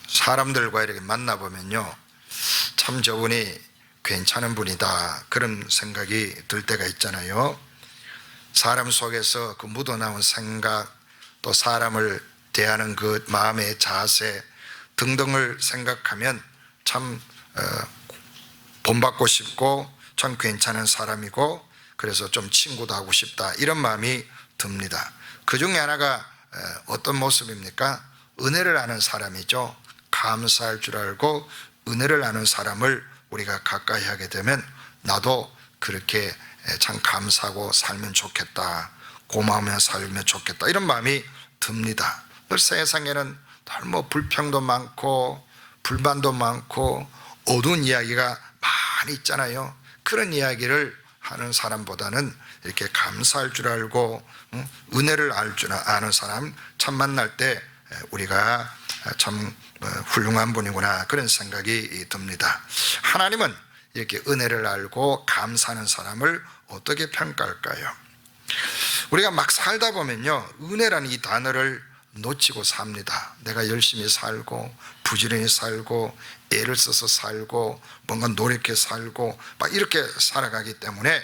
사람들과 이렇게 만나보면요, 참 저분이 괜찮은 분이다, 그런 생각이 들 때가 있잖아요. 사람 속에서 그 묻어나온 생각, 또 사람을 대하는 그 마음의 자세 등등을 생각하면 참 본받고 싶고 참 괜찮은 사람이고, 그래서 좀 친구도 하고 싶다, 이런 마음이 듭니다. 그 중에 하나가 어떤 모습입니까? 은혜를 아는 사람이죠. 감사할 줄 알고 은혜를 아는 사람을 우리가 가까이 하게 되면 나도 그렇게 참 감사하고 살면 좋겠다, 고마우며 살면 좋겠다, 이런 마음이 듭니다. 세상에는 뭐 불평도 많고 불만도 많고 어두운 이야기가 많이 있잖아요. 그런 이야기를 하는 사람보다는 이렇게 감사할 줄 알고 은혜를 알 줄 아는 사람 참 만날 때 우리가 참 훌륭한 분이구나, 그런 생각이 듭니다. 하나님은 이렇게 은혜를 알고 감사하는 사람을 어떻게 평가할까요? 우리가 막 살다 보면요, 은혜라는 이 단어를 놓치고 삽니다. 내가 열심히 살고 부지런히 살고 애를 써서 살고 뭔가 노력해 살고 막 이렇게 살아가기 때문에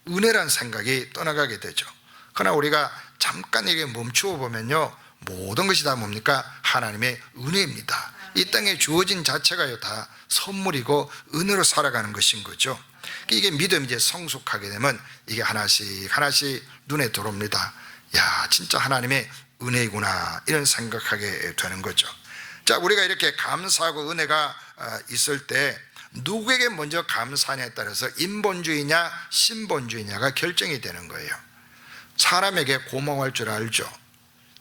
은혜라는 생각이 떠나가게 되죠. 그러나 우리가 잠깐 이게 멈추어 보면요, 모든 것이 다 뭡니까? 하나님의 은혜입니다. 이 땅에 주어진 자체가요, 다 선물이고 은혜로 살아가는 것인 거죠. 이게 믿음이 이제 성숙하게 되면 이게 하나씩 하나씩 눈에 들어옵니다. 야, 진짜 하나님의 은혜이구나, 이런 생각하게 되는 거죠. 자, 우리가 이렇게 감사하고 은혜가 있을 때 누구에게 먼저 감사하냐에 따라서 인본주의냐 신본주의냐가 결정이 되는 거예요. 사람에게 고마워할 줄 알죠.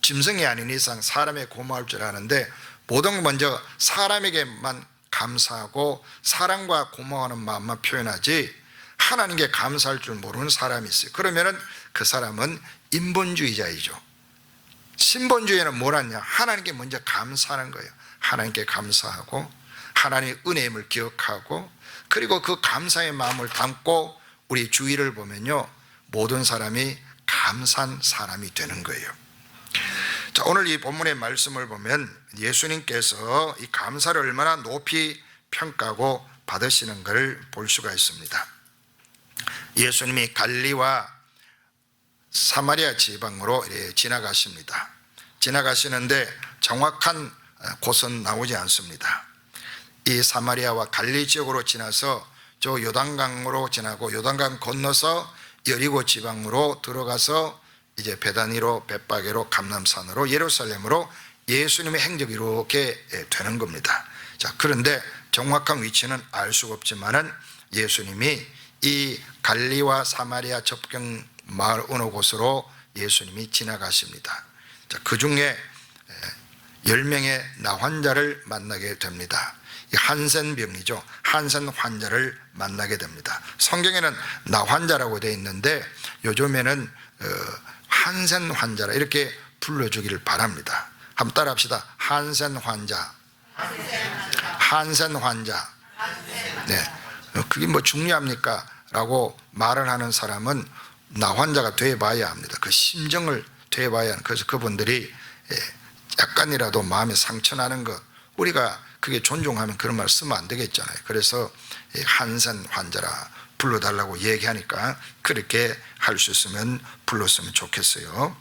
짐승이 아닌 이상 사람에게 고마울 줄 아는데 보통 먼저 사람에게만 감사하고 사랑과 고마워하는 마음만 표현하지 하나님께 감사할 줄 모르는 사람이 있어요. 그러면은 그 사람은 인본주의자이죠. 신본주의는 뭐라냐? 하나님께 먼저 감사하는 거예요. 하나님께 감사하고 하나님의 은혜임을 기억하고, 그리고 그 감사의 마음을 담고 우리 주위를 보면요, 모든 사람이 감사한 사람이 되는 거예요. 자, 오늘 이 본문의 말씀을 보면 예수님께서 이 감사를 얼마나 높이 평가하고 받으시는 것을 볼 수가 있습니다. 예수님이 갈릴리와 사마리아 지방으로 지나가십니다. 지나가시는데 정확한 곳은 나오지 않습니다. 이 사마리아와 갈릴리 지역으로 지나서 저 요단강으로 지나고 요단강 건너서 여리고 지방으로 들어가서 이제 베다니로, 벳바게로, 감람산으로, 예루살렘으로 예수님의 행적이 이렇게 되는 겁니다. 자, 그런데 정확한 위치는 알 수가 없지만은 예수님이 이 갈릴리와 사마리아 접경 마을 어느 곳으로 예수님이 지나가십니다. 자, 그 중에 10명의 나환자를 만나게 됩니다. 이 한센병이죠. 한센 환자를 만나게 됩니다. 성경에는 나환자라고 되어 있는데 요즘에는 한센 환자라 이렇게 불러주기를 바랍니다. 한번 따라 합시다. 한센 환자. 한센 환자. 네, 그게 뭐 중요합니까? 라고 말을 하는 사람은 나환자가 돼봐야 합니다. 그 심정을 돼봐야 하는. 그래서 그분들이 약간이라도 마음에 상처나는 것, 우리가 그게 존중하면 그런 말 쓰면 안 되겠잖아요. 그래서 한센 환자라 불러달라고 얘기하니까 그렇게 할 수 있으면 불렀으면 좋겠어요.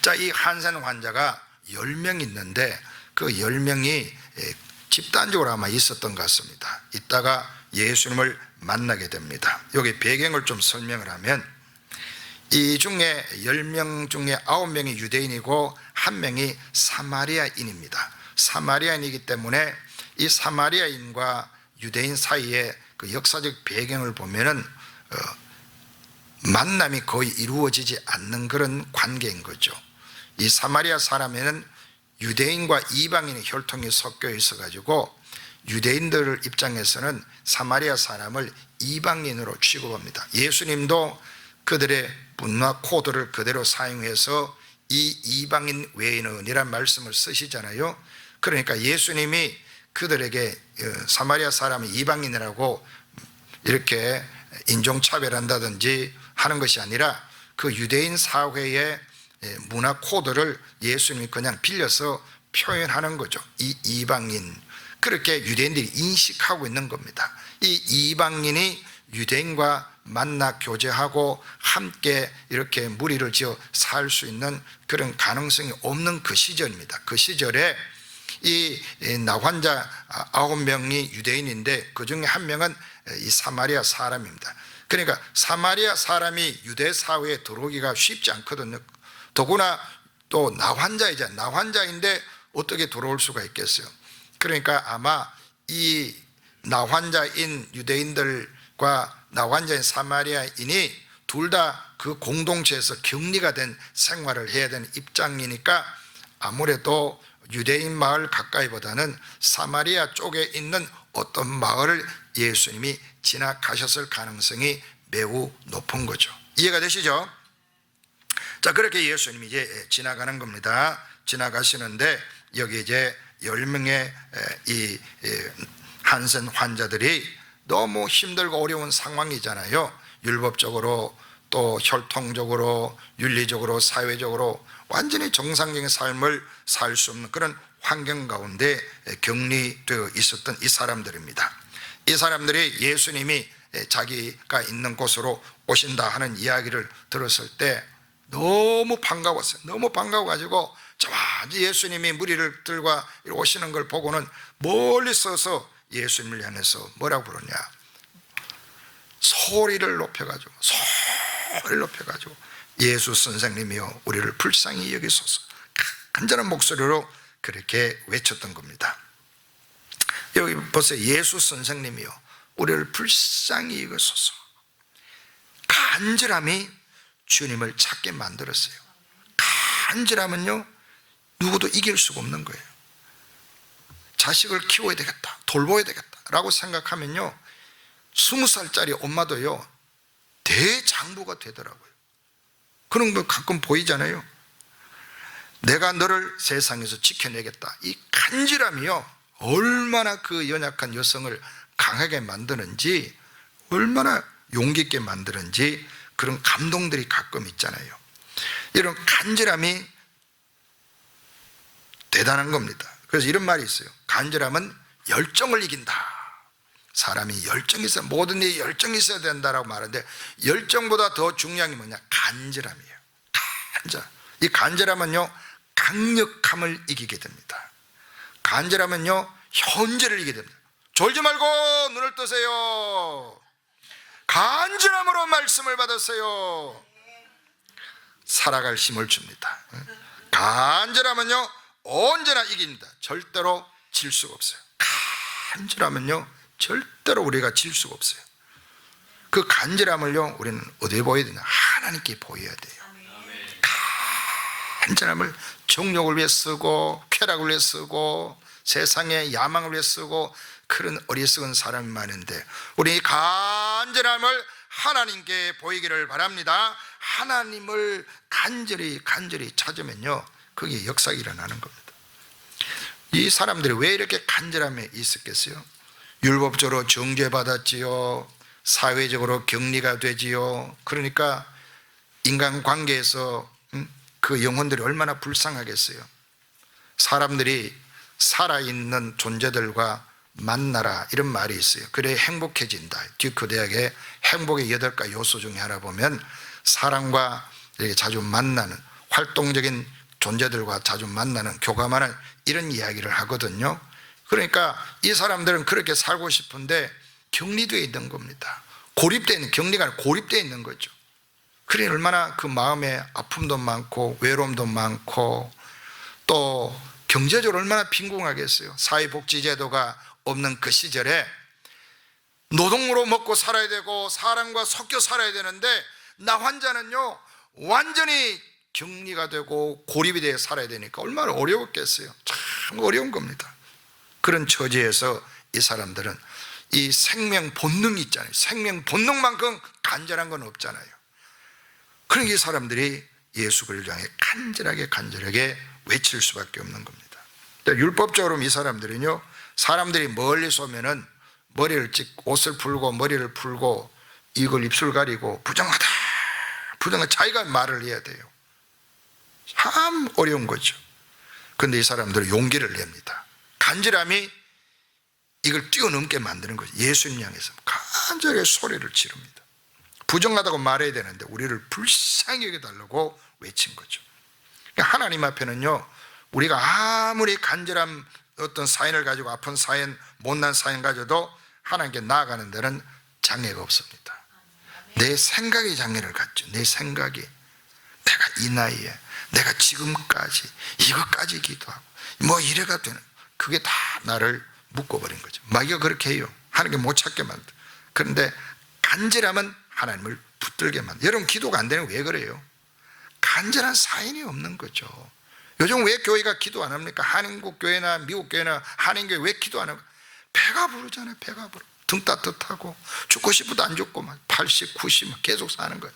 자, 이 한센 환자가 10명 있는데 그 10명이 집단적으로 아마 있었던 것 같습니다. 이따가 예수님을 만나게 됩니다. 여기 배경을 좀 설명을 하면 이 중에 10명 중에 9명이 유대인이고 1명이 사마리아인입니다. 사마리아인이기 때문에 이 사마리아인과 유대인 사이에 그 역사적 배경을 보면은 만남이 거의 이루어지지 않는 그런 관계인 거죠. 이 사마리아 사람에는 유대인과 이방인의 혈통이 섞여 있어 가지고 유대인들 입장에서는 사마리아 사람을 이방인으로 취급합니다. 예수님도 그들의 문화 코드를 그대로 사용해서 이 이방인 외인은이란 말씀을 쓰시잖아요. 그러니까 예수님이 그들에게 사마리아 사람이 이방인이라고 이렇게 인종차별한다든지 하는 것이 아니라 그 유대인 사회의 문화 코드를 예수님이 그냥 빌려서 표현하는 거죠. 이 이방인, 그렇게 유대인들이 인식하고 있는 겁니다. 이 이방인이 유대인과 만나 교제하고 함께 이렇게 무리를 지어 살 수 있는 그런 가능성이 없는 그 시절입니다. 그 시절에 이 나환자 9명이 유대인인데 그 중에 한 명은 이 사마리아 사람입니다. 그러니까 사마리아 사람이 유대 사회에 들어오기가 쉽지 않거든요. 더구나 또 나환자인데 어떻게 들어올 수가 있겠어요? 그러니까 아마 이 나환자인 유대인들과 나환자인 사마리아인이 둘 다 그 공동체에서 격리가 된 생활을 해야 되는 입장이니까 아무래도 유대인 마을 가까이보다는 사마리아 쪽에 있는 어떤 마을을 예수님이 지나가셨을 가능성이 매우 높은 거죠. 이해가 되시죠? 자, 그렇게 예수님이 이제 지나가는 겁니다. 지나가시는데 여기 이제 10명의 이 한센 환자들이 너무 힘들고 어려운 상황이잖아요. 율법적으로 또 혈통적으로 윤리적으로 사회적으로 완전히 정상적인 삶을 살 수 없는 그런 환경 가운데 격리되어 있었던 이 사람들입니다. 이 사람들이 예수님이 자기가 있는 곳으로 오신다 하는 이야기를 들었을 때 너무 반가웠어요. 너무 반가워가지고 저마저 예수님이 무리를 들고 오시는 걸 보고는 멀리 서서 예수님을 향해서 뭐라고 부르냐, 소리를 높여가지고 예수 선생님이여 우리를 불쌍히 여기소서, 간절한 목소리로 그렇게 외쳤던 겁니다. 여기 보세요. 예수 선생님이여 우리를 불쌍히 여기소서. 간절함이 주님을 찾게 만들었어요. 간절함은요 누구도 이길 수가 없는 거예요. 자식을 키워야 되겠다, 돌봐야 되겠다 라고 생각하면요 20살짜리 엄마도요 대장부가 되더라고요. 그런 거 가끔 보이잖아요. 내가 너를 세상에서 지켜내겠다. 이 간절함이요 얼마나 그 연약한 여성을 강하게 만드는지, 얼마나 용기 있게 만드는지 그런 감동들이 가끔 있잖아요. 이런 간절함이 대단한 겁니다. 그래서 이런 말이 있어요. 간절함은 열정을 이긴다. 사람이 열정이 있어야, 모든 일에 열정이 있어야 된다라고 말하는데 열정보다 더 중요한 게 뭐냐, 간절함이에요. 이 간절함은요 강력함을 이기게 됩니다. 간절함은요 현재를 이기게 됩니다. 졸지 말고 눈을 뜨세요. 간절함으로 말씀을 받으세요. 살아갈 힘을 줍니다. 간절함은요 언제나 이깁니다. 절대로 질 수가 없어요. 간절함은요 절대로 우리가 질 수가 없어요. 그 간절함을요 우리는 어디에 보여야 되냐, 하나님께 보여야 돼요. 간절함을 정욕을 위해 쓰고 쾌락을 위해 쓰고 세상의 야망을 위해 쓰고 그런 어리석은 사람이 많은데, 우리 간절함을 하나님께 보이기를 바랍니다. 하나님을 간절히 찾으면요 그게 역사가 일어나는 겁니다. 이 사람들이 왜 이렇게 간절함에 있었겠어요? 율법적으로 정죄받았지요, 사회적으로 격리가 되지요. 그러니까 인간관계에서 그 영혼들이 얼마나 불쌍하겠어요. 사람들이 살아있는 존재들과 만나라 이런 말이 있어요. 그래 행복해진다. 듀크 대학의 행복의 8가지 요소 중에 하나 보면 사람과 이렇게 자주 만나는, 활동적인 존재들과 자주 만나는, 교감하는 이런 이야기를 하거든요. 그러니까 이 사람들은 그렇게 살고 싶은데 격리되어 있는 겁니다. 고립되어 있는, 격리가 아니라 고립되어 있는 거죠. 그래 얼마나 그 마음에 아픔도 많고 외로움도 많고 또 경제적으로 얼마나 빈궁하겠어요. 사회복지제도가 없는 그 시절에 노동으로 먹고 살아야 되고 사람과 섞여 살아야 되는데 나 환자는요 완전히 격리가 되고 고립이 되어 살아야 되니까 얼마나 어려웠겠어요. 참 어려운 겁니다. 그런 처지에서 이 사람들은 이 생명 본능이 있잖아요. 생명 본능만큼 간절한 건 없잖아요. 그러니까 이 사람들이 예수 그리스도를 향해 간절하게 외칠 수밖에 없는 겁니다. 율법적으로 이 사람들은요, 사람들이 멀리서 오면은 머리를 옷을 풀고 머리를 풀고 이걸 입술 가리고 부정하다 자기가 말을 해야 돼요. 참 어려운 거죠. 그런데 이 사람들은 용기를 냅니다. 간절함이 이걸 뛰어넘게 만드는 거죠. 예수님 향해서 간절하게 소리를 지릅니다. 부정하다고 말해야 되는데 우리를 불쌍히 여겨달라고 외친 거죠. 그러니까 하나님 앞에는요, 우리가 아무리 간절한 어떤 사연을 가지고 아픈 사연, 못난 사연 가져도 하나님께 나아가는 데는 장애가 없습니다. 내 생각이 장애를 갖죠. 내 생각이, 내가 이 나이에 내가 지금까지 이것까지 기도하고 뭐 이래가 되는, 그게 다 나를 묶어버린 거죠. 마귀가 그렇게 해요. 하나님께 못 찾게 만들어. 그런데 간절함은 하나님을 붙들게 만들어. 여러분, 기도가 안 되는 왜 그래요? 간절한 사인이 없는 거죠. 요즘 왜 교회가 기도 안 합니까? 한국교회나 미국교회나 한인교회 왜 기도 안 하고? 배가 부르잖아요. 배가 부르. 등 따뜻하고 죽고 싶어도 안 죽고 막 80, 90 계속 사는 거예요.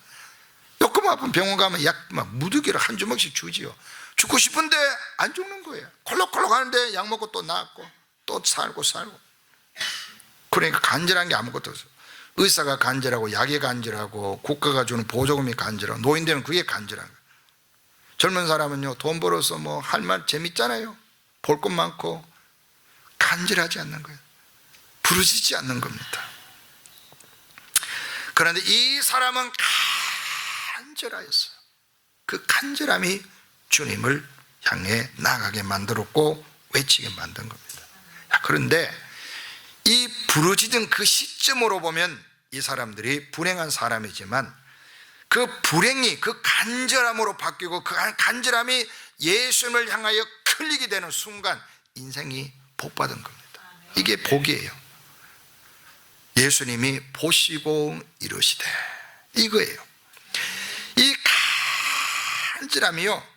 조금 아픈 병원 가면 약 막 무더기를 한 주먹씩 주지요. 죽고 싶은데 안 죽는 거예요. 콜록콜록 하는데 약 먹고 또 낫고 또 살고. 그러니까 간절한 게 아무것도 없어요. 의사가 간절하고 약이 간절하고 국가가 주는 보조금이 간절하고 노인들은 그게 간절한 거예요. 젊은 사람은요, 돈 벌어서 뭐 할 말 재밌잖아요. 볼 것 많고. 간절하지 않는 거예요. 부르짖지 않는 겁니다. 그런데 이 사람은 간절하였어요. 그 간절함이 주님을 향해 나가게 만들었고 외치게 만든 겁니다. 그런데 이 부르짖은 그 시점으로 보면 이 사람들이 불행한 사람이지만 그 불행이 그 간절함으로 바뀌고 그 간절함이 예수님을 향하여 클릭이 되는 순간 인생이 복받은 겁니다. 이게 복이에요. 예수님이 보시고 이르시되, 이거예요. 이 간절함이요,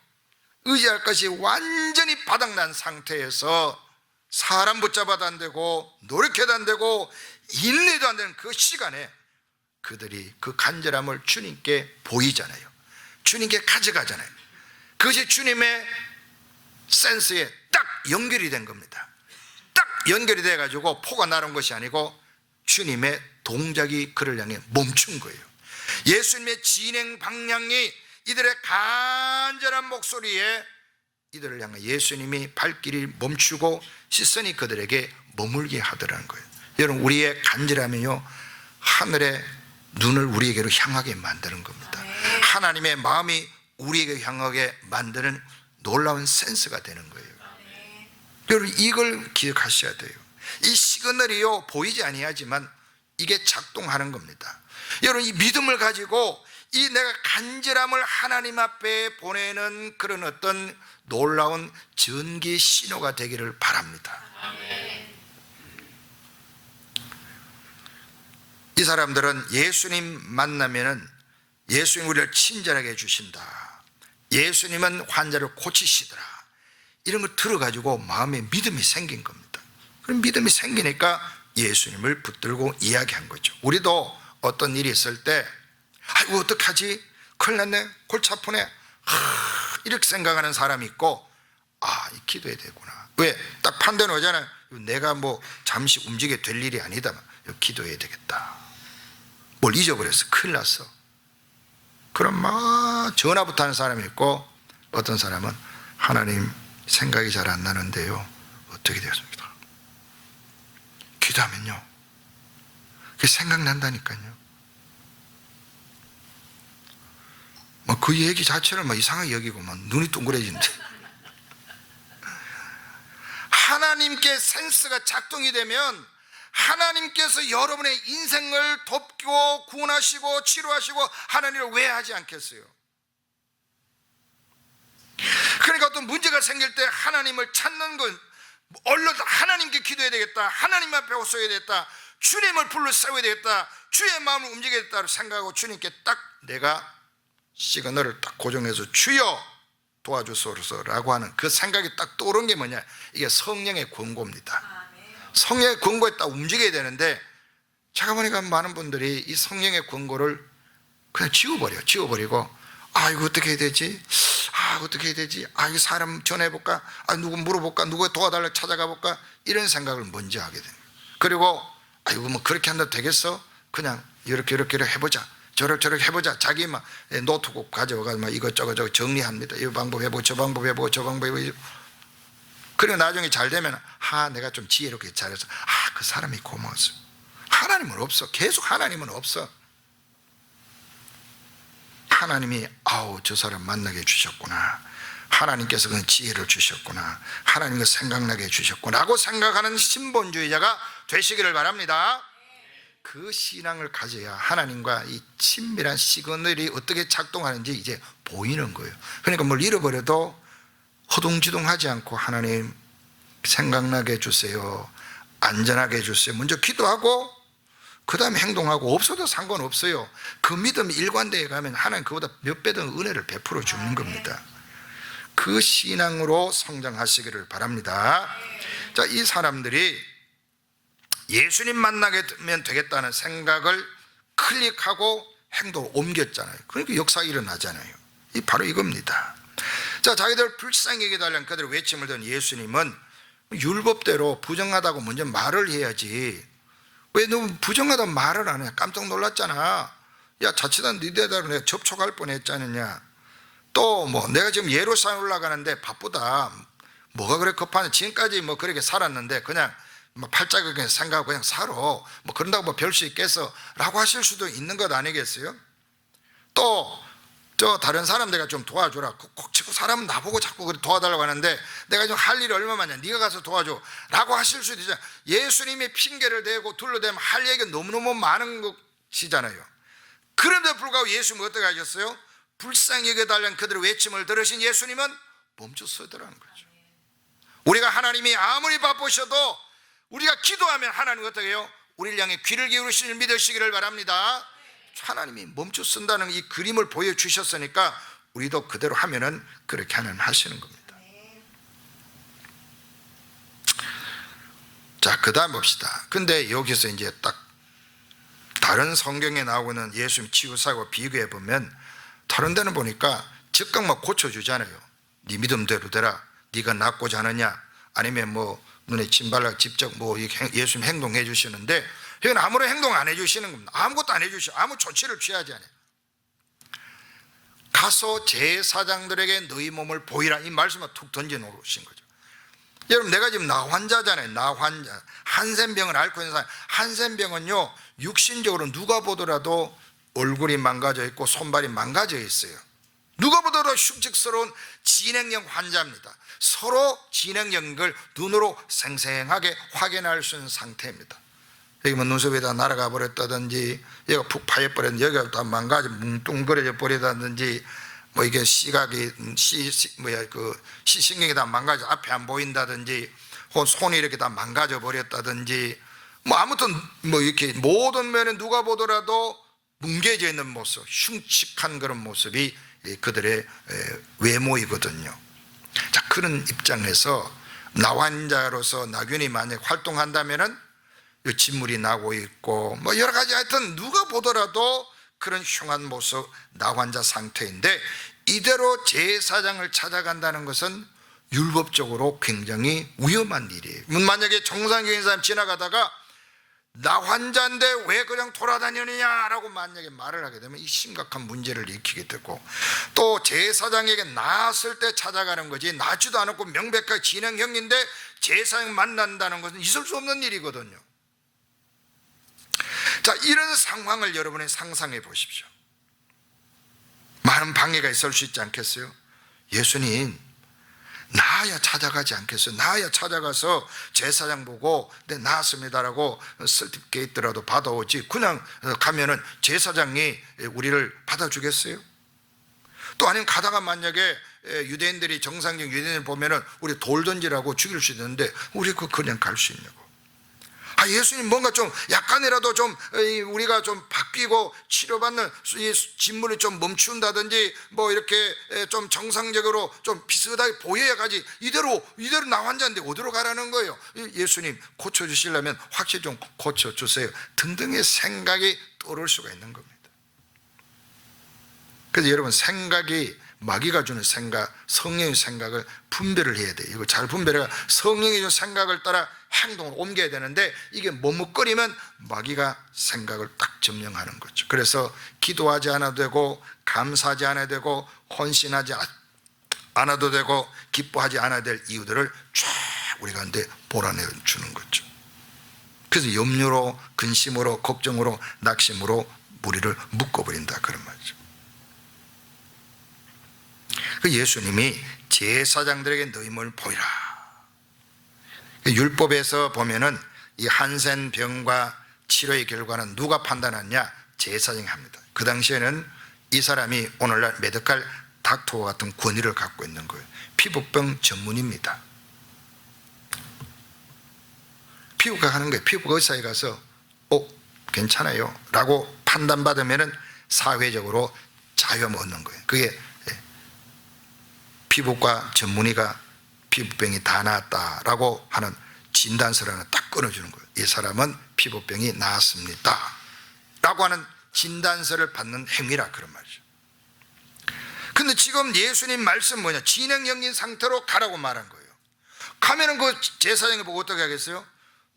의지할 것이 완전히 바닥난 상태에서 사람 붙잡아도 안 되고 노력해도 안 되고 인내도 안 되는 그 시간에 그들이 그 간절함을 주님께 보이잖아요. 주님께 가져가잖아요. 그것이 주님의 센스에 딱 연결이 된 겁니다. 딱 연결이 돼가지고 포가 나른 것이 아니고 주님의 동작이 그를 향해 멈춘 거예요. 예수님의 진행 방향이 이들의 간절한 목소리에 이들을 향해 예수님이 발길이 멈추고 시선이 그들에게 머물게 하더라는 거예요. 여러분, 우리의 간절함이요, 하늘의 눈을 우리에게로 향하게 만드는 겁니다. 하나님의 마음이 우리에게 향하게 만드는 놀라운 센스가 되는 거예요. 여러분, 이걸 기억하셔야 돼요. 이 시그널이요, 보이지 아니하지만 이게 작동하는 겁니다. 여러분, 이 믿음을 가지고 이 내가 간절함을 하나님 앞에 보내는 그런 어떤 놀라운 전기 신호가 되기를 바랍니다. 이 사람들은 예수님 만나면은 예수님 우리를 친절하게 해주신다, 예수님은 환자를 고치시더라, 이런 걸 들어가지고 마음에 믿음이 생긴 겁니다. 그럼 믿음이 생기니까 예수님을 붙들고 이야기한 거죠. 우리도 어떤 일이 있을 때 아이고 어떡하지, 큰일 났네, 골치 아프네, 이렇게 생각하는 사람이 있고, 기도해야 되구나. 왜? 딱 판단을 하잖아요. 내가 뭐 잠시 움직여 될 일이 아니다, 기도해야 되겠다. 뭘 잊어버렸어, 큰일 났어. 그럼 막 전화부터 하는 사람이 있고, 어떤 사람은 하나님 생각이 잘 안 나는데요, 어떻게 되었습니까? 기도하면요, 그게 생각난다니까요. 그 얘기 자체를 이상하게 여기고 눈이 동그래진대. 하나님께 센스가 작동이 되면 하나님께서 여러분의 인생을 돕고 구원하시고 치료하시고 하나님을 왜 하지 않겠어요? 그러니까 어떤 문제가 생길 때 하나님을 찾는 건 얼른 하나님께 기도해야 되겠다, 하나님 앞에 호소해야 되겠다, 주님을 불러 세워야 되겠다, 주의 마음을 움직여야 되겠다고 생각하고 주님께 딱 내가 시그널을 딱 고정해서 주여 도와주소서라고 하는 그 생각이 딱 떠오른 게 뭐냐, 이게 성령의 권고입니다. 성령의 권고에 딱 움직여야 되는데, 제가 보니까 많은 분들이 이 성령의 권고를 그냥 지워버리고 이거 어떻게 해야 되지? 어떻게 해야 되지? 이 사람 전해볼까? 누구 물어볼까? 누구 도와달라 찾아가 볼까? 이런 생각을 먼저 하게 됩니다. 그리고 이거 뭐 그렇게 한다 되겠어? 그냥 이렇게 해보자. 저렇게 해보자. 자기 막 노트북 가져가서 막 이것저것 정리합니다. 이 방법 해보고 저 방법 해보고 저 방법 해보고. 그리고 나중에 잘 되면 내가 좀 지혜롭게 잘해서 그 사람이 고마웠어. 하나님은 없어. 계속 하나님은 없어. 하나님이 저 사람 만나게 해주셨구나. 하나님께서 그 지혜를 주셨구나. 하나님께서 생각나게 해주셨구나 라고 생각하는 신본주의자가 되시기를 바랍니다. 그 신앙을 가져야 하나님과 이 친밀한 시그널이 어떻게 작동하는지 이제 보이는 거예요. 그러니까 뭘 잃어버려도 허둥지둥하지 않고 하나님 생각나게 해주세요. 안전하게 해주세요. 먼저 기도하고 그 다음에 행동하고 없어도 상관없어요. 그 믿음이 일관되어 가면 하나님 그보다 몇 배 더 은혜를 베풀어 주는 겁니다. 그 신앙으로 성장하시기를 바랍니다. 자, 이 사람들이 예수님 만나게 되면 되겠다는 생각을 클릭하고 행동을 옮겼잖아요. 그러니까 역사가 일어나잖아요. 바로 이겁니다. 자, 자기들 불쌍히 여겨달라는 그들의 외침을 듣는 예수님은 율법대로 부정하다고 먼저 말을 해야지. 왜 너 부정하다고 말을 안 해? 깜짝 놀랐잖아. 야, 자칫하다 니네들하고 내가 접촉할 뻔했잖느냐. 또 뭐 내가 지금 예루살렘 올라가는데 바쁘다. 뭐가 그래 급하냐. 지금까지 뭐 그렇게 살았는데 그냥 팔자극에 생각하고 그냥 살아. 뭐 그런다고 뭐 별 수 있겠어 라고 하실 수도 있는 것 아니겠어요? 또 다른 사람 내가 좀 도와줘라. 꼭 자꾸 사람은 나보고 자꾸 도와달라고 하는데 내가 좀 할 일이 얼마 많냐. 네가 가서 도와줘 라고 하실 수도 있잖아요. 예수님이 핑계를 대고 둘러대면 할 얘기가 너무너무 많은 것이잖아요. 그런데도 불구하고 예수님은 어떻게 하셨어요? 불쌍히 여겨달라는 그들의 외침을 들으신 예수님은 멈춰 서더라는 거죠. 우리가 하나님이 아무리 바쁘셔도 우리가 기도하면 하나님은 어떻게 해요? 우리를 향해 귀를 기울이시는 믿으시기를 바랍니다. 하나님이 멈춰 쓴다는 이 그림을 보여주셨으니까 우리도 그대로 하면은 그렇게 하시는 겁니다. 자, 그 다음 봅시다. 근데 여기서 이제 딱 다른 성경에 나오는 예수님 치유사고 비교해 보면 다른 데는 보니까 즉각 막 고쳐주잖아요. 네 믿음대로 되라. 네가 낫고자 하느냐. 아니면 뭐 눈에 침 발라 직접 뭐 예수님 행동해 주시는데 여기는 아무런 행동 안 해주시는 겁니다. 아무것도 안 해주시고 아무 조치를 취하지 않아요. 가서 제사장들에게 너희 몸을 보이라 이 말씀을 툭 던져 놓으신 거죠. 여러분, 내가 지금 나 환자잖아요. 나 환자. 한센병을 앓고 있는 사람. 한센병은요 육신적으로 누가 보더라도 얼굴이 망가져 있고 손발이 망가져 있어요. 누가 보더라도 흉측스러운 진행형 환자입니다. 서로 진행형인 걸 눈으로 생생하게 확인할 수 있는 상태입니다. 여기 뭐 눈썹에다 날아가 버렸다든지 여기가 푹 파여버렸는지 여기가 다 망가져 뭉뚱그려져 버리다든지 뭐 이게 시각이 시신경이 다 망가져 앞에 안 보인다든지 혹은 손이 이렇게 다 망가져 버렸다든지 뭐 아무튼 뭐 이렇게 모든 면에 누가 보더라도 뭉개져 있는 모습, 흉측한 그런 모습이 그들의 외모이거든요. 자, 그런 입장에서 나 환자로서 나균이 만약 활동한다면은 진물이 나고 있고 뭐 여러 가지 하여튼 누가 보더라도 그런 흉한 모습 나 환자 상태인데 이대로 제사장을 찾아간다는 것은 율법적으로 굉장히 위험한 일이에요. 만약에 정상적인 사람 지나가다가 나 환자인데 왜 그냥 돌아다니느냐라고 만약에 말을 하게 되면 이 심각한 문제를 일으키게 되고 또 제사장에게 나았을 때 찾아가는 거지 나지도 않았고 명백하게 진행형인데 제사장 만난다는 것은 있을 수 없는 일이거든요. 자, 이런 상황을 여러분이 상상해 보십시오. 많은 방해가 있을 수 있지 않겠어요? 예수님 나야 찾아가지 않겠어요? 나야 찾아가서 제사장 보고 네 나았습니다라고 설티피케이트라도 받아오지 그냥 가면은 제사장이 우리를 받아주겠어요? 또 아니면 가다가 만약에 유대인들이 정상적 유대인을 보면은 우리 돌 던지라고 죽일 수 있는데 우리 그냥 갈 수 있냐고. 예수님 뭔가 좀 약간이라도 좀 우리가 좀 바뀌고 치료받는 이 진물이 좀 멈춘다든지 뭐 이렇게 좀 정상적으로 좀 비슷하게 보여야 가지 이대로 나 환자인데 어디로 가라는 거예요? 예수님 고쳐주시려면 확실히 좀 고쳐주세요 등등의 생각이 떠오를 수가 있는 겁니다. 그래서 여러분 생각이 마귀가 주는 생각, 성령의 생각을 분별을 해야 돼요. 이거 잘 분별해가 성령이 주는 생각을 따라 행동을 옮겨야 되는데, 이게 머뭇거리면 마귀가 생각을 딱 점령하는 거죠. 그래서 기도하지 않아도 되고, 감사하지 않아도 되고, 헌신하지 않아도 되고, 기뻐하지 않아야 될 이유들을 쫙 우리 가운데 몰아내 주는 거죠. 그래서 염려로, 근심으로, 걱정으로, 낙심으로 우리를 묶어버린다, 그런 말이죠. 그 예수님이 제사장들에게 너희 몸을 보이라. 율법에서 보면은 이 한센병과 치료의 결과는 누가 판단하느냐? 제사장이 합니다. 그 당시에는 이 사람이 오늘날 메디칼 닥터와 같은 권위를 갖고 있는 거예요. 피부병 전문입니다. 피부과 하는 거예요. 피부과 의사에 가서 괜찮아요 라고 판단받으면 사회적으로 자유함을 얻는 거예요. 그게 피부과 전문의가 피부병이 다 나았다라고 하는 진단서를 하나 딱 끊어주는 거예요. 이 사람은 피부병이 나았습니다 라고 하는 진단서를 받는 행위라, 그런 말이죠. 근데 지금 예수님 말씀 뭐냐? 진행형인 상태로 가라고 말한 거예요. 가면은 그 제사장이 보고 어떻게 하겠어요?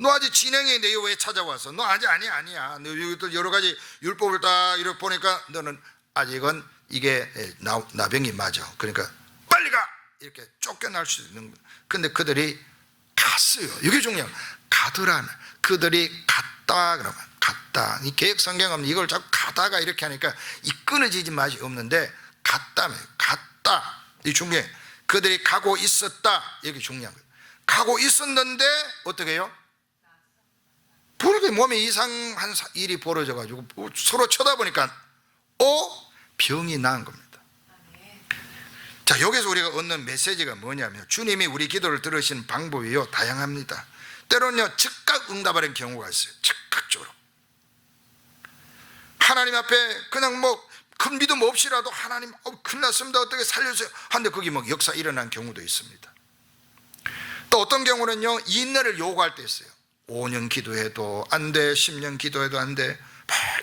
너 아직 진행형인데 왜 찾아와서? 너 아직 아니야. 너 여러 가지 율법을 다 이렇게 보니까 너는 아직은 이게 나병이 맞아. 그러니까 빨리 가! 이렇게 쫓겨날 수 있는 거예요. 근데 그들이 갔어요. 이게 중요한 거예요. 가더라는. 그들이 갔다 그러면 갔다. 이 개혁 성경은 이걸 자꾸 가다가 이렇게 하니까 이 끊어지지 맛이 없는데, 갔다며 갔다. 이 중요해. 그들이 가고 있었다. 이게 중요한 거예요. 가고 있었는데 어떻게 해요? 그렇게 몸에 이상한 일이 벌어져가지고 서로 쳐다보니까 병이 나은 겁니다. 자, 여기서 우리가 얻는 메시지가 뭐냐면, 주님이 우리 기도를 들으시는 방법이요 다양합니다. 때로는요 즉각 응답하는 경우가 있어요. 즉각적으로 하나님 앞에 그냥 큰 믿음 없이라도 하나님 큰일 났습니다, 어떻게 살려주세요 하는데 거기 역사 일어난 경우도 있습니다. 또 어떤 경우는요 인내를 요구할 때 있어요. 5년 기도해도 안 돼, 10년 기도해도 안 돼,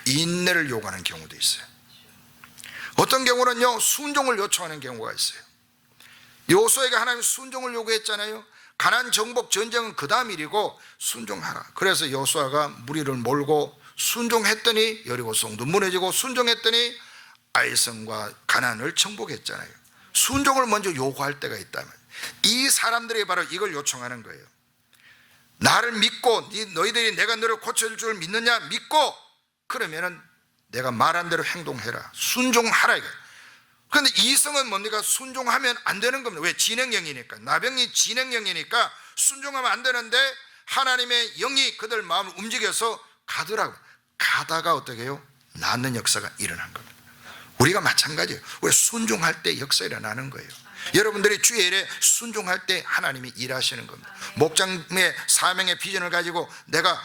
인내를 요구하는 경우도 있어요. 어떤 경우는요 순종을 요청하는 경우가 있어요. 요수아에게 하나님 순종을 요구했잖아요. 가나안 정복 전쟁은 그 다음 일이고 순종하라. 그래서 요수아가 무리를 몰고 순종했더니 여리고 성도 무너지고, 순종했더니 아이성과 가나안을 정복했잖아요. 순종을 먼저 요구할 때가 있다면, 이 사람들이 바로 이걸 요청하는 거예요. 나를 믿고 너희들이 내가 너를 고쳐줄 줄 믿느냐? 믿고 그러면은 내가 말한 대로 행동해라. 순종하라 이거예요. 그런데 이성은 뭡니까? 순종하면 안 되는 겁니다. 왜? 진행형이니까. 나병이 진행형이니까 순종하면 안 되는데, 하나님의 영이 그들 마음을 움직여서 가더라고. 가다가 어떻게 해요? 낫는 역사가 일어난 겁니다. 우리가 마찬가지예요. 왜? 순종할 때 역사 일어나는 거예요. 여러분들이 주의 일에 순종할 때 하나님이 일하시는 겁니다. 목장의 사명의 비전을 가지고 내가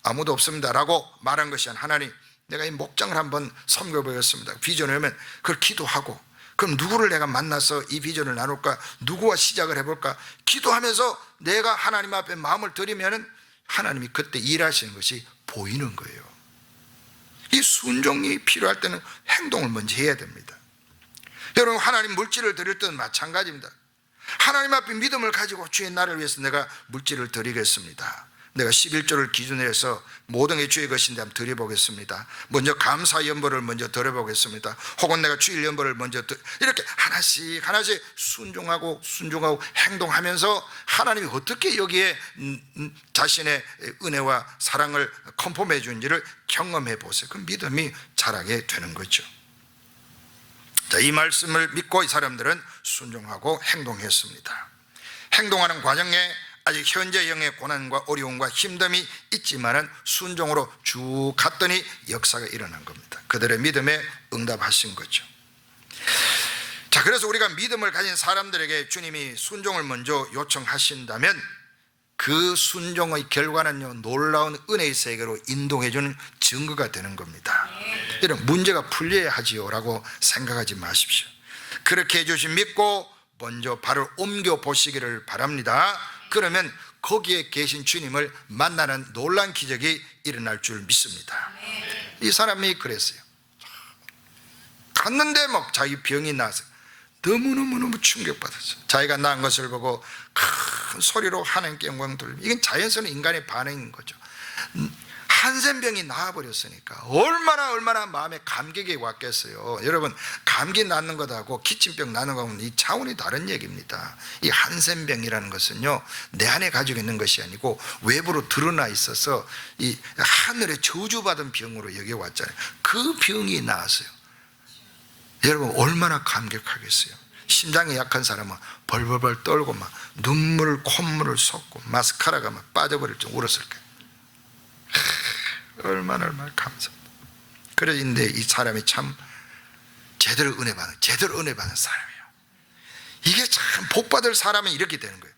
아무도 없습니다 라고 말한 것이 아니라, 하나님 내가 이 목장을 한번 섬겨보겠습니다. 비전을 하면 그걸 기도하고, 그럼 누구를 내가 만나서 이 비전을 나눌까? 누구와 시작을 해볼까? 기도하면서 내가 하나님 앞에 마음을 드리면 하나님이 그때 일하시는 것이 보이는 거예요. 이 순종이 필요할 때는 행동을 먼저 해야 됩니다. 여러분, 하나님 물질을 드릴 때는 마찬가지입니다. 하나님 앞에 믿음을 가지고 주의 나를 위해서 내가 물질을 드리겠습니다. 내가 11조를 기준으로 해서 모든 게 주의 것인데 한번 드려보겠습니다. 먼저 감사 연보를 먼저 드려보겠습니다. 혹은 내가 주일 연보를 먼저 이렇게 하나씩 순종하고 행동하면서 하나님이 어떻게 여기에 자신의 은혜와 사랑을 컨펌해 주는지를 경험해 보세요. 그럼 믿음이 자라게 되는 거죠. 자, 이 말씀을 믿고 이 사람들은 순종하고 행동했습니다. 행동하는 과정에 아직 현재형의 고난과 어려움과 힘듦이 있지만은 순종으로 쭉 갔더니 역사가 일어난 겁니다. 그들의 믿음에 응답하신 거죠. 자, 그래서 우리가 믿음을 가진 사람들에게 주님이 순종을 먼저 요청하신다면 그 순종의 결과는요 놀라운 은혜의 세계로 인도해주는 증거가 되는 겁니다. 이런 문제가 풀려야 하지요 라고 생각하지 마십시오. 그렇게 해주신 믿고 먼저 발을 옮겨 보시기를 바랍니다. 그러면 거기에 계신 주님을 만나는 놀라운 기적이 일어날 줄 믿습니다. 이 사람이 그랬어요. 갔는데 자기 병이 나서 너무너무너무 충격받았어요. 자기가 낳은 것을 보고 큰 소리로 하나님께 영광 돌리고, 이건 자연스러운 인간의 반응인 거죠. 한센병이 나와버렸으니까 얼마나 마음에 감격이 왔겠어요. 여러분, 감기 낫는 것하고 기침병 낫는 것하고는 이 차원이 다른 얘기입니다. 이 한센병이라는 것은요, 내 안에 가지고 있는 것이 아니고 외부로 드러나 있어서 이 하늘에 저주받은 병으로 여겨왔잖아요. 그 병이 나왔어요. 여러분, 얼마나 감격하겠어요. 심장이 약한 사람은 벌벌벌 떨고 막 눈물을 콧물을 쏟고 마스카라가 막 빠져버릴 줄 울었을 거예요. 얼마나 감사합니다. 그런데 이 사람이 참 제대로 은혜 받는 사람이에요. 이게 참 복받을 사람은 이렇게 되는 거예요.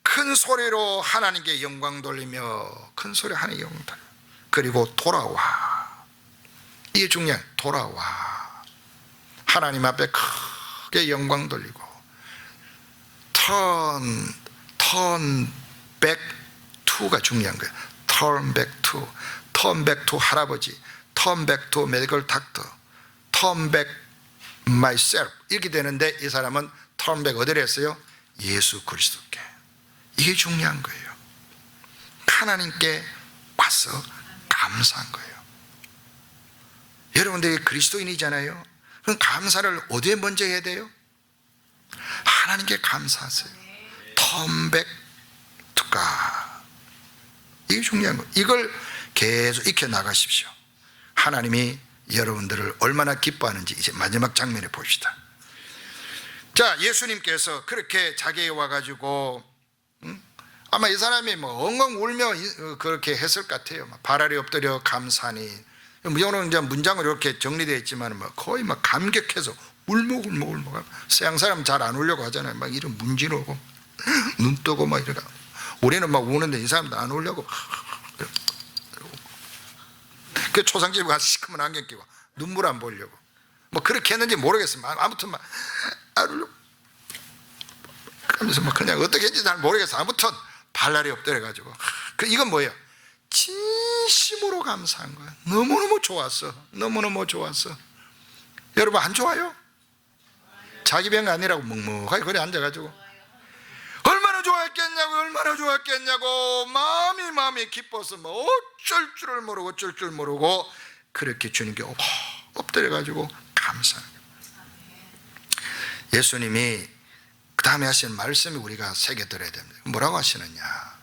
큰 소리로 하나님께 영광 돌리며, 큰 소리 하나님께 영광 돌리며, 그리고 돌아와. 이게 중요해요. 돌아와. 하나님 앞에 크게 영광 돌리고, turn back to가 중요한 거예요. turn back to 할아버지, turn back to medical doctor, turn back myself, 이렇게 되는데 이 사람은 turn back 어디로 했어요? 예수 그리스도께. 이게 중요한 거예요. 하나님께 와서 감사한 거예요. 여러분들이 그리스도인이잖아요. 그럼 감사를 어디에 먼저 해야 돼요? 하나님께 감사하세요. turn back to God. 이게 중요한 거예요. 이걸 계속 익혀 나가십시오. 하나님이 여러분들을 얼마나 기뻐하는지 이제 마지막 장면에 봅시다. 자, 예수님께서 그렇게 자기에 와가지고 아마 이 사람이 뭐 엉엉 울며 그렇게 했을 것 같아요. 발 아래 엎드려 감사하니. 오늘 이제 문장으로 이렇게 정리되어 있지만 거의 막 감격해서 울먹. 서양 사람 잘 안 울려고 하잖아요. 막 이런 문지르고 눈 뜨고 막 이러고. 우리는 막 우는데 이 사람도 안 울려고. 그 초상집에 가서 시커먼 안경 끼고 눈물 안 보려고 뭐 그렇게 했는지 모르겠어요. 아무튼 막 안 울려고 그러면서 막 그냥 어떻게 했는지 잘 모르겠어요. 아무튼 발날이 엎드려가지고 이건 뭐예요? 진심으로 감사한 거예요. 너무너무 좋았어. 여러분 안 좋아요? 자기 병 아니라고 묵묵하게 거기 앉아가지고 얼마나 좋았겠냐고 마음이 기뻐서 뭐 어쩔 줄 모르고 그렇게 주님께 엎드려가지고 감사해요. 예수님이 그 다음에 하시는 말씀이 우리가 새겨들어야 됩니다. 뭐라고 하시느냐?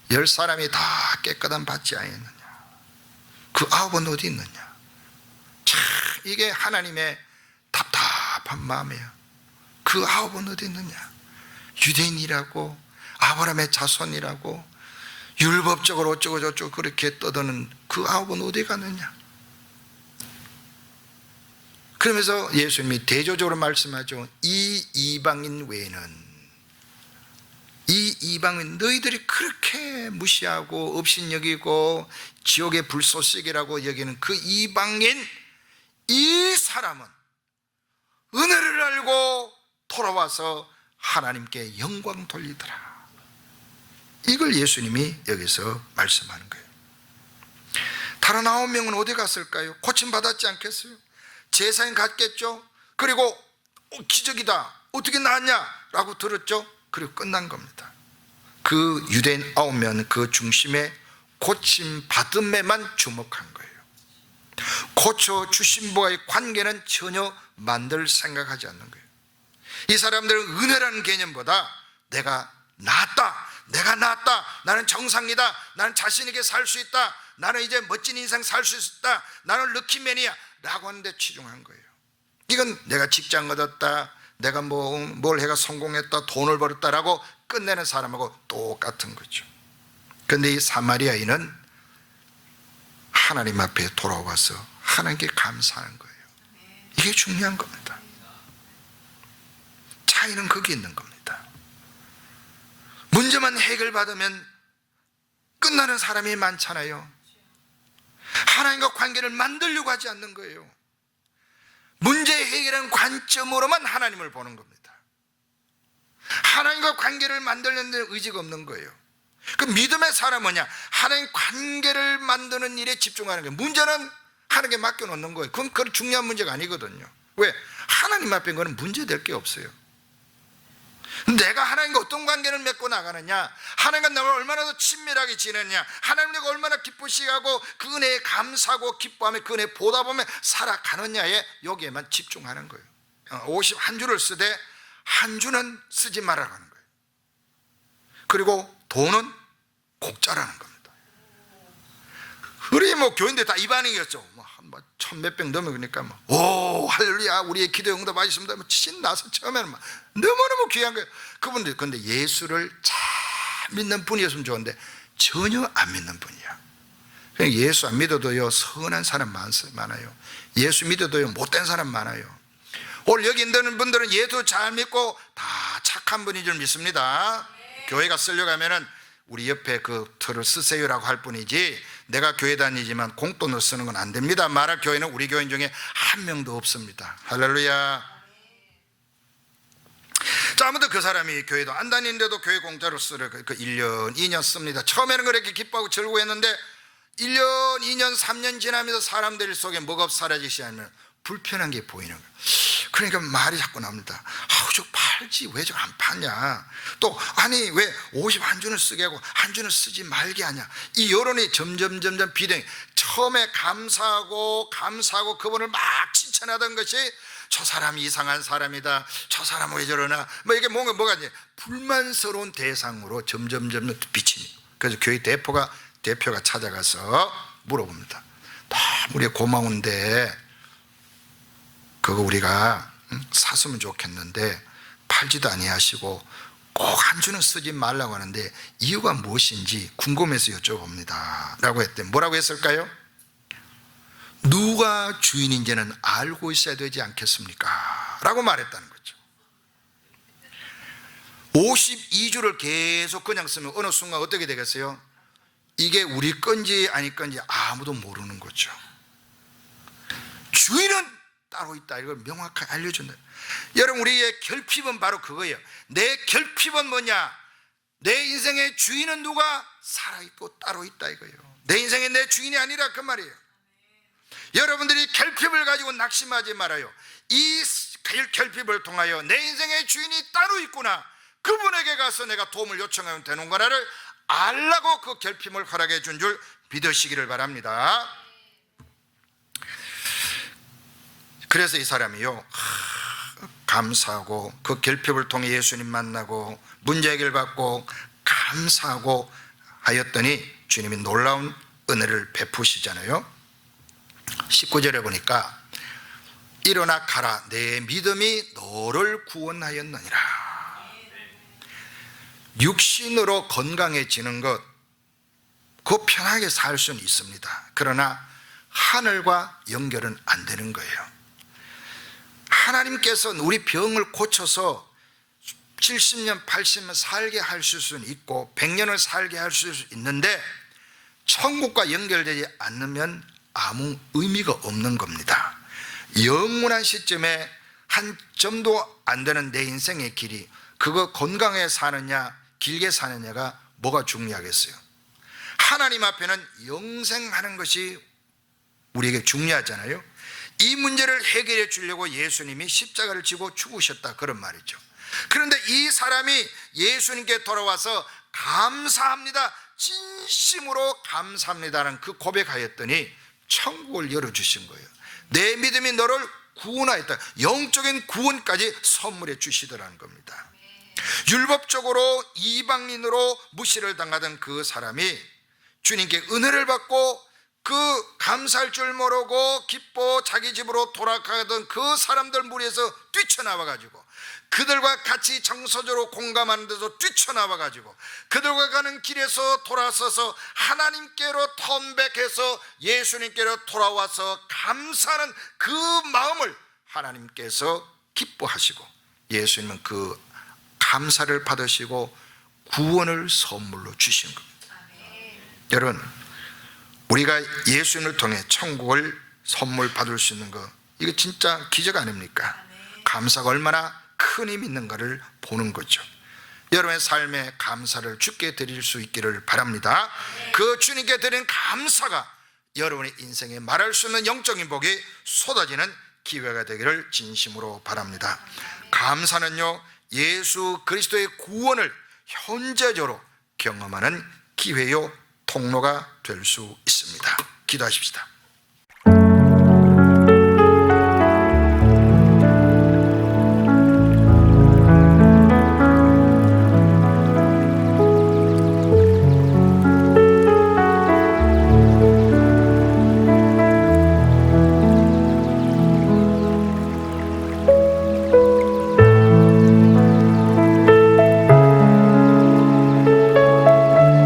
10사람이 다 깨끗한 밭이 아니었느냐? 그 9은 어디 있느냐? 참 이게 하나님의 답답한 마음이에요. 그 9은 어디 있느냐? 유대인이라고 아브라함의 자손이라고 율법적으로 어쩌고 저쩌고 그렇게 떠드는 그 9은 어디 갔느냐? 그러면서 예수님이 대조적으로 말씀하죠. 이 이방인 너희들이 그렇게 무시하고 업신여기고 지옥의 불쏘시개라고 여기는 그 이방인 이 사람은 은혜를 알고 돌아와서 하나님께 영광 돌리더라. 이걸 예수님이 여기서 말씀하는 거예요. 다른 9명은 어디 갔을까요? 고침받았지 않겠어요? 제사인 갔겠죠? 그리고 기적이다, 어떻게 나왔냐? 라고 들었죠? 그리고 끝난 겁니다. 그 유대인 9명 그 중심에 고침받음에만 주목한 거예요. 고쳐주신 분과의 관계는 전혀 만들 생각하지 않는 거예요. 이 사람들은 은혜라는 개념보다 내가 나았다, 나는 정상이다, 나는 자신있게 살 수 있다, 나는 이제 멋진 인생 살 수 있다, 나는 럭키맨이야 라고 하는데 치중한 거예요. 이건 내가 직장 얻었다, 내가 뭘 해가 성공했다, 돈을 벌었다라고 끝내는 사람하고 똑같은 거죠. 그런데 이 사마리아인은 하나님 앞에 돌아와서 하나님께 감사하는 거예요. 이게 중요한 겁니다. 차이는 거기 있는 겁니다. 문제만 해결받으면 끝나는 사람이 많잖아요. 하나님과 관계를 만들려고 하지 않는 거예요. 문제 해결하는 관점으로만 하나님을 보는 겁니다. 하나님과 관계를 만들려는 데 의지가 없는 거예요. 그 믿음의 사람은 뭐냐? 하나님 관계를 만드는 일에 집중하는 거예요. 문제는 하나님께 맡겨놓는 거예요. 그건 중요한 문제가 아니거든요. 왜? 하나님 앞에 그거는 문제될 게 없어요. 내가 하나님과 어떤 관계를 맺고 나가느냐, 하나님과 나를 얼마나 더 친밀하게 지내느냐, 하나님과 얼마나 기쁘시하고 그 은혜에 감사하고 기뻐하며 그 은혜에 보답하며 살아가느냐에 여기에만 집중하는 거예요. 51주를 쓰되 한 주는 쓰지 말라고 하는 거예요. 그리고 돈은 곡자라는 겁니다. 우리 교인들 다 이 반응이었죠. 한 천몇 병 넘으니까 오 할렐루야 우리의 기도 응답하셨습니다. 신나서 처음에는 너무너무 귀한 거예요. 그분들 근데 예수를 잘 믿는 분이었으면 좋은데 전혀 안 믿는 분이야. 그냥 예수 안 믿어도요 선한 사람 많아요. 예수 믿어도요 못된 사람 많아요. 오늘 여기 있는 분들은 예수 잘 믿고 다 착한 분인 줄 믿습니다. 교회가 쓰려고 하면은 우리 옆에 그 틀을 쓰세요라고 할 뿐이지 내가 교회 다니지만 공돈을 쓰는 건 안 됩니다 말할 교회는 우리 교인 중에 한 명도 없습니다. 할렐루야. 자, 아무튼 그 사람이 교회도 안 다니는데도 교회 공짜로 쓰를 1년 2년 씁니다. 처음에는 그렇게 기뻐하고 즐거워했는데 1년 2년 3년 지나면서 사람들 속에 뭐가 사라지기 시작하면 불편한 게 보이는 거예요. 그러니까 말이 자꾸 나옵니다. 아우 저 팔지 왜 저 안 파냐, 또 아니 왜 51주는 쓰게 하고 한 주는 쓰지 말게 하냐. 이 여론이 점점 비대해. 처음에 감사하고 그분을 막 칭찬하던 것이 저 사람이 이상한 사람이다, 저 사람은 왜 저러나, 이게 뭐가 이제 불만스러운 대상으로 점점 비치니. 그래서 교회 대표가 찾아가서 물어봅니다. 너무 우리가 고마운데 그거 우리가 샀으면 좋겠는데 팔지도 아니하시고 꼭 한 주는 쓰지 말라고 하는데 이유가 무엇인지 궁금해서 여쭤봅니다 라고 했대. 뭐라고 했을까요? 누가 주인인지는 알고 있어야 되지 않겠습니까? 라고 말했다는 거죠. 52주를 계속 그냥 쓰면 어느 순간 어떻게 되겠어요? 이게 우리 건지 아닐 건지 아무도 모르는 거죠. 주인은 따로 있다, 이걸 명확하게 알려준다. 여러분 우리의 결핍은 바로 그거예요. 내 결핍은 뭐냐? 내 인생의 주인은 누가 살아있고 따로 있다 이거예요. 내 인생의 내 주인이 아니라 그 말이에요. 여러분들이 결핍을 가지고 낙심하지 말아요. 이 결핍을 통하여 내 인생의 주인이 따로 있구나, 그분에게 가서 내가 도움을 요청하면 되는 거라를 알라고 그 결핍을 허락해 준 줄 믿으시기를 바랍니다. 그래서 이 사람이요 감사하고 그 결핍을 통해 예수님 만나고 문제 해결 받고 감사하고 하였더니 주님이 놀라운 은혜를 베푸시잖아요. 19절에 보니까 일어나 가라, 내 믿음이 너를 구원하였느니라. 육신으로 건강해지는 것, 그 편하게 살 수는 있습니다. 그러나 하늘과 연결은 안 되는 거예요. 하나님께서는 우리 병을 고쳐서 70년 80년 살게 하실 수는 있고 100년을 살게 할 수 있는데 천국과 연결되지 않으면 아무 의미가 없는 겁니다. 영원한 시점에 한 점도 안 되는 내 인생의 길이, 그거 건강하게 사느냐 길게 사느냐가 뭐가 중요하겠어요? 하나님 앞에는 영생하는 것이 우리에게 중요하잖아요. 이 문제를 해결해 주려고 예수님이 십자가를 지고 죽으셨다, 그런 말이죠. 그런데 이 사람이 예수님께 돌아와서 감사합니다, 진심으로 감사합니다라는 그 고백하였더니 천국을 열어주신 거예요. 내 믿음이 너를 구원하였다, 영적인 구원까지 선물해 주시더라는 겁니다. 율법적으로 이방인으로 무시를 당하던 그 사람이 주님께 은혜를 받고 그 감사할 줄 모르고 기뻐 자기 집으로 돌아가던 그 사람들 무리에서 뛰쳐나와가지고 그들과 같이 정서적으로 공감하는 데서 뛰쳐나와가지고 그들과 가는 길에서 돌아서서 하나님께로 턴백해서 예수님께로 돌아와서 감사하는 그 마음을 하나님께서 기뻐하시고 예수님은 그 감사를 받으시고 구원을 선물로 주신 겁니다. 여러분, 우리가 예수님을 통해 천국을 선물 받을 수 있는 거, 이거 진짜 기적 아닙니까? 감사가 얼마나 큰 힘이 있는가를 보는 거죠. 여러분의 삶에 감사를 주께 드릴 수 있기를 바랍니다. 그 주님께 드리는 감사가 여러분의 인생에 말할 수 없는 영적인 복이 쏟아지는 기회가 되기를 진심으로 바랍니다. 감사는요, 예수 그리스도의 구원을 현재적으로 경험하는 기회요 통로가 될 수 있습니다. 기도하십시다.